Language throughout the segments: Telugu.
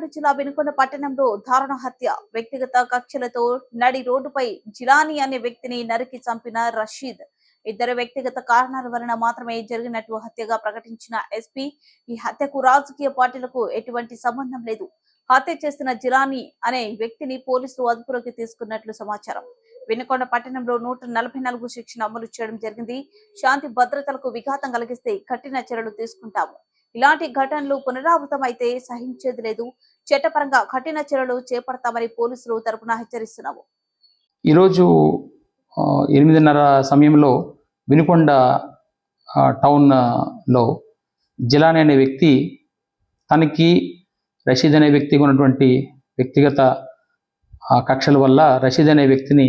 నల్గొండ జిల్లా వినుకొండ పట్టణంలో దారుణ హత్య. వ్యక్తిగత కక్షలతో నడి రోడ్డుపై జిలానీ అనే వ్యక్తిని నరికి చంపిన రషీద్. ఇద్దరు వ్యక్తిగత కారణాల వలన మాత్రమే జరిగినట్టు హత్యగా ప్రకటించిన ఎస్పీ, ఈ హత్యకు రాజకీయ పార్టీలకు ఎటువంటి సంబంధం లేదు. హత్య చేసిన జిలానీ అనే వ్యక్తిని పోలీసులు అదుపులోకి తీసుకున్నట్లు సమాచారం. వినుకొండ పట్టణంలో 144 సెక్షన్ అమలు చేయడం జరిగింది. శాంతి భద్రతలకు విఘాతం కలిగిస్తే కఠిన చర్యలు తీసుకుంటాము. ఇలాంటి ఘటనలు పునరావృతమైతే సహించేది లేదు. చట్టపరంగా కఠిన చర్యలు చేపడతామని పోలీసులు తరపున హెచ్చరిస్తున్నాము. ఈరోజు 8:30 సమయంలో వినుకొండ టౌన్లో జిలానీ అనే వ్యక్తి తనకి రషీద్ అనే వ్యక్తికి ఉన్నటువంటి వ్యక్తిగత కక్షల వల్ల రషీద్ అనే వ్యక్తిని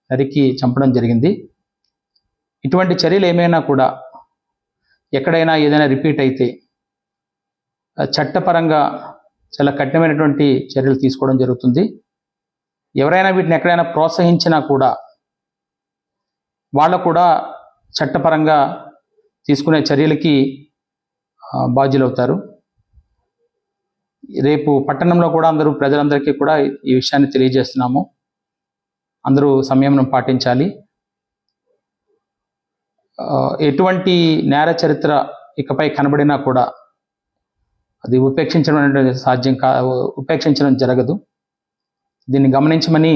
నరికి చంపడం జరిగింది. ఇటువంటి చర్యలు ఏమైనా కూడా ఎక్కడైనా ఏదైనా రిపీట్ అయితే చట్టపరంగా చాలా కఠినమైనటువంటి చర్యలు తీసుకోవడం జరుగుతుంది. ఎవరైనా వీటిని ఎక్కడైనా ప్రోత్సహించినా కూడా వాళ్ళు కూడా చట్టపరంగా తీసుకునే చర్యలకి బాధ్యులవుతారు. రేపు పట్టణంలో కూడా ప్రజలందరికీ కూడా ఈ విషయాన్ని తెలియజేస్తున్నాము. అందరూ సంయమనం పాటించాలి. ఎటువంటి నేర చరిత్ర ఇకపై కనబడినా కూడా అది ఉపేక్షించడం జరగదు. దీన్ని గమనించమని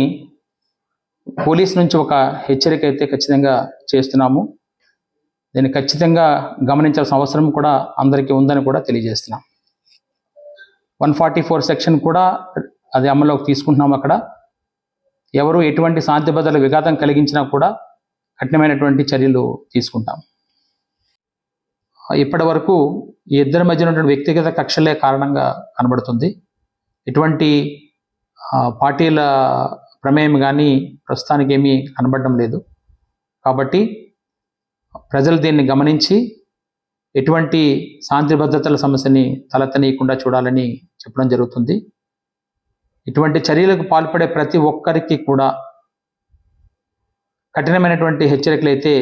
పోలీస్ నుంచి ఒక హెచ్చరిక అయితే ఖచ్చితంగా చేస్తున్నాము. దీన్ని ఖచ్చితంగా గమనించాల్సిన అవసరం కూడా అందరికీ ఉందని కూడా తెలియజేస్తున్నాం. 144 సెక్షన్ కూడా అది అమల్లోకి తీసుకుంటున్నాము. అక్కడ ఎవరు ఎటువంటి శాంతి భద్రతల విఘాతం కలిగించినా కూడా కఠినమైనటువంటి చర్యలు తీసుకుంటాం. ఇప్పటి వరకు ఈ ఇద్దరి మధ్య ఉన్నటువంటి వ్యక్తిగత కక్షలే కారణంగా కనబడుతుంది. ఎటువంటి పార్టీల ప్రమేయం కానీ ప్రస్తుతానికి ఏమీ కనబడడం లేదు. కాబట్టి ప్రజలు దీన్ని గమనించి ఎటువంటి శాంతి భద్రతల సమస్యని తలెత్తనీయకుండా చూడాలని చెప్పడం జరుగుతుంది. ఇటువంటి చర్యలకు పాల్పడే ప్రతి ఒక్కరికి కూడా కఠినమైనటువంటి హెచ్చరికలు అయితే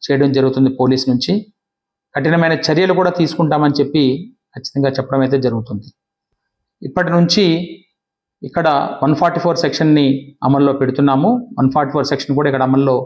చేయడం జరుగుతుంది. పోలీస్ నుంచి కఠినమైన చర్యలు కూడా తీసుకుంటామని చెప్పి ఖచ్చితంగా చెప్పడం అయితే జరుగుతుంది. ఇప్పటి నుంచి ఇక్కడ 144 సెక్షన్ని అమల్లో పెడుతున్నాము. 144 సెక్షన్ కూడా ఇక్కడ అమల్లో